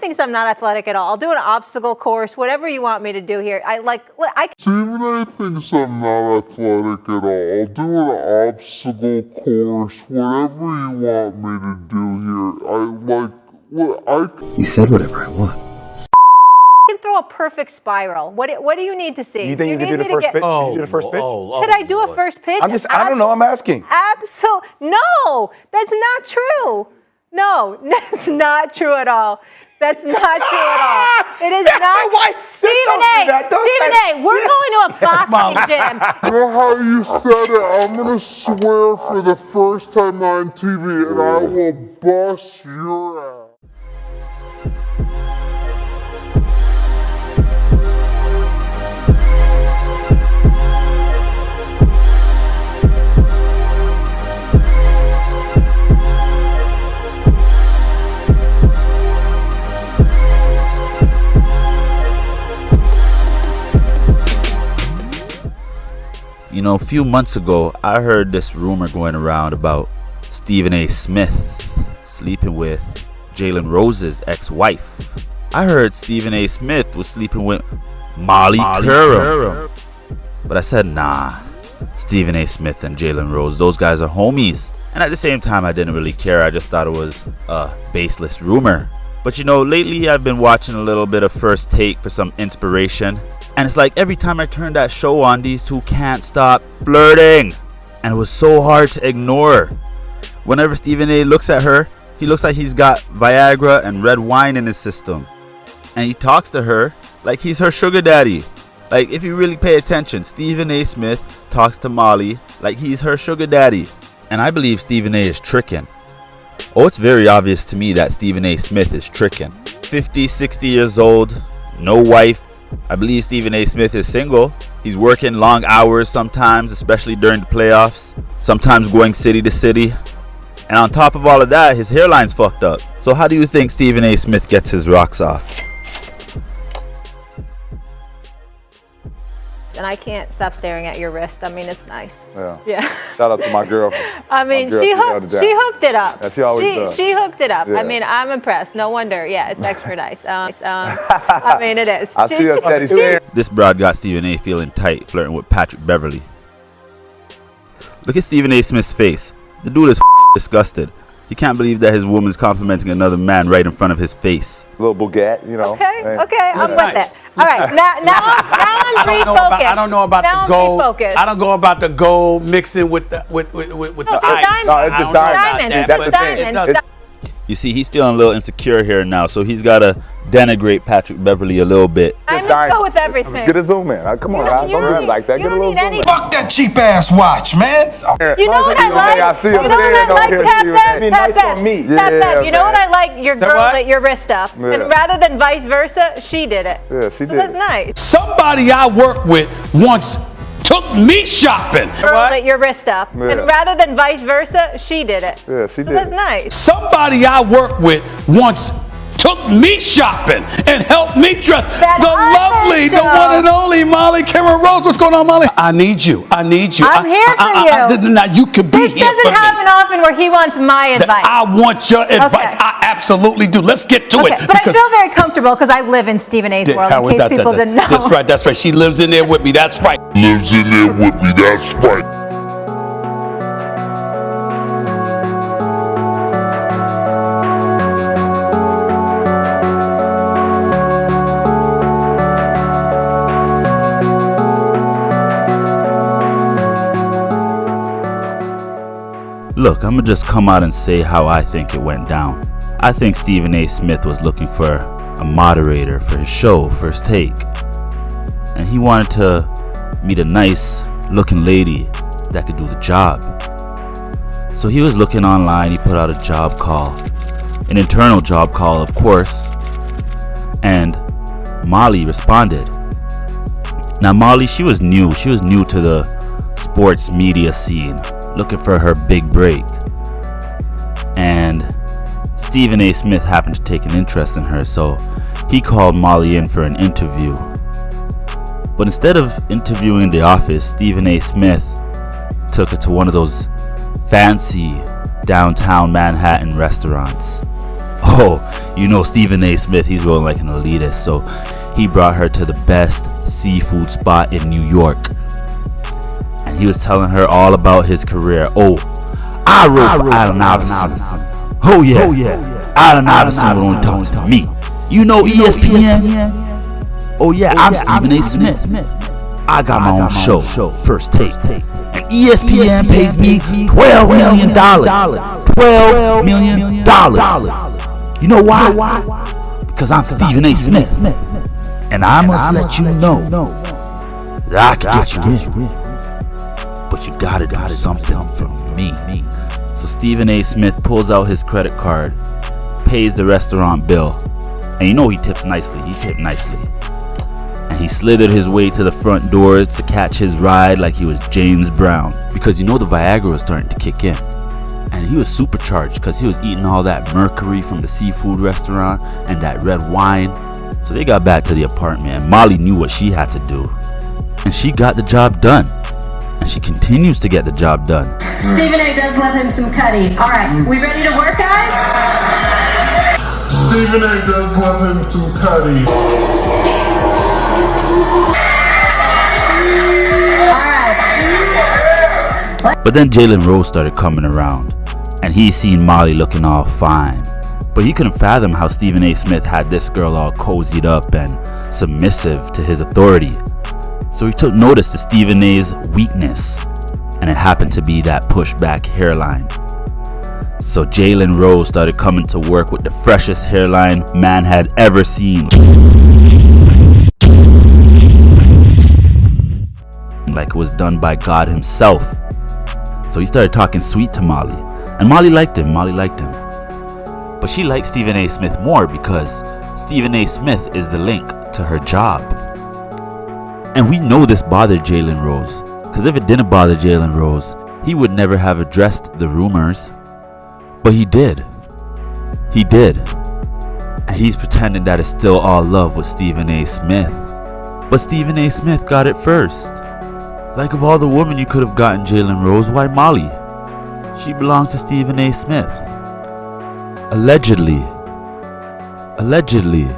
thinks I'm not athletic at all. I'll do an obstacle course, whatever you want me to do here. Stephen A. thinks I'm not athletic at all. I'll do an obstacle course, whatever you want me to do here. You said whatever I want. can throw a perfect spiral. What do you need to see? You think you can do the first pitch? Oh, do the first pitch? Could I do a first pitch? I don't know. I'm asking. Absolutely. No, that's not true. No, that's not true at all. That's not true at all. It is not. Stephen A., we're going to a boxing gym. You know how you said it? I'm going to swear for the first time on TV, and I will bust your ass. You know, a few months ago, I heard this rumor going around about Stephen A. Smith sleeping with Jalen Rose's ex-wife. I heard Stephen A. Smith was sleeping with Molly Qerim. But I said, nah, Stephen A. Smith and Jalen Rose, those guys are homies. And at the same time, I didn't really care. I just thought it was a baseless rumor. But you know, lately I've been watching a little bit of First Take for some inspiration. And it's like every time I turn that show on, these two can't stop flirting. And it was so hard to ignore. Whenever Stephen A. looks at her, he looks like he's got Viagra and red wine in his system. And he talks to her like he's her sugar daddy. Like, if you really pay attention, Stephen A. Smith talks to Molly like he's her sugar daddy. And I believe Stephen A. is tricking. Oh, it's very obvious to me that Stephen A. Smith is tricking. 50, 60 years old, no wife. I believe Stephen A. Smith is single. He's working long hours sometimes, especially during the playoffs. Sometimes going city to city. And on top of all of that, his hairline's fucked up. So how do you think Stephen A. Smith gets his rocks off? And I can't stop staring at your wrist. I mean, it's nice. Yeah. Shout out to my girlmean, I mean, she hooked it up. Yeah, she always does. She hooked it up. Yeah. I mean, I'm impressed. No wonder. Yeah, it's extra nice. I mean, it is. I see her steady staring. This broad got Stephen A. feeling tight, flirting with Patrick Beverly. Look at Stephen A. Smith's face. The dude is disgusted. He can't believe that his woman's complimenting another man right in front of his face. Little Bugatti, you know. Okay, I'm with it. All right, now I'm refocused. I don't know about now the gold. Refocused. I don't know about the gold mixing with the ice. No, it's just diamonds. That's the thing. You see, he's feeling a little insecure here now, so he's got to denigrate Patrick Beverly a little bit. Diamonds go with everything. Get a zoom in. Come on, guys. Don't do it like that. Get a little zoom in. Fuck that cheap ass watch, man. You know what I like? I see him there. Don't Be nice on me. You know what I like? Your girl at your wrist up. And rather than vice versa, she did it. Yeah, she did. That's nice. Somebody I work with once took me shopping. Girl at your wrist up. And rather than vice versa, she did it. Yeah, she did. That's nice. Somebody I work with once took me shopping and helped me dress. The lovely, the one and only Molly Qerim Rose. What's going on, Molly? I need you. I'm here for you. Now you could be here for me. This doesn't happen often where he wants my advice. I want your advice. I absolutely do. Let's get to it. But I feel very comfortable because I live in Stephen A.'s world, in case people didn't know. That's right. She lives in there with me. That's right. Lives in there with me, that's right. Look, I'm gonna just come out and say how I think it went down. I think Stephen A. Smith was looking for a moderator for his show, First Take. And he wanted to meet a nice looking lady that could do the job. So he was looking online, he put out a job call, an internal job call, of course. And Molly responded. Now Molly, she was new to the sports media scene, looking for her big break. And Stephen A. Smith happened to take an interest in her, so he called Molly in for an interview. But instead of interviewing in the office, Stephen A. Smith took her to one of those fancy downtown Manhattan restaurants. Oh, you know Stephen A. Smith, he's rolling like an elitist, so he brought her to the best seafood spot in New York. And he was telling her all about his career. Oh, I wrote for Allen Iverson. Oh yeah, Allen Iverson won't talk to me. You know ESPN? Oh yeah, I'm Stephen A. Smith. I got my own show, First Take. And ESPN pays me $12 million. $12 million. You know why? Because I'm Stephen A. Smith. And I must let you know that I can get you in. But you gotta do something for me. So Stephen A. Smith pulls out his credit card, pays the restaurant bill, and you know he tips nicely. He tipped nicely. And he slithered his way to the front door to catch his ride like he was James Brown. Because you know the Viagra was starting to kick in. And he was supercharged because he was eating all that mercury from the seafood restaurant and that red wine. So they got back to the apartment and Molly knew what she had to do. And she got the job done. And she continues to get the job done. Stephen A. does love him some Cuddy. All right, we ready to work, guys? Stephen A. does love him some Cuddy. But then Jalen Rose started coming around, and he seen Molly looking all fine. But he couldn't fathom how Stephen A. Smith had this girl all cozied up and submissive to his authority. So he took notice to Stephen A.'s weakness, and it happened to be that pushback hairline. So Jalen Rose started coming to work with the freshest hairline man had ever seen. Like it was done by God himself. So he started talking sweet to Molly. And Molly liked him. But she liked Stephen A. Smith more because Stephen A. Smith is the link to her job. And we know this bothered Jalen Rose. Because if it didn't bother Jalen Rose, he would never have addressed the rumors. But he did. And he's pretending that it's still all love with Stephen A. Smith. But Stephen A. Smith got it first. Like of all the women you could have gotten Jalen Rose, why Molly? She belonged to Stephen A. Smith. Allegedly. Allegedly.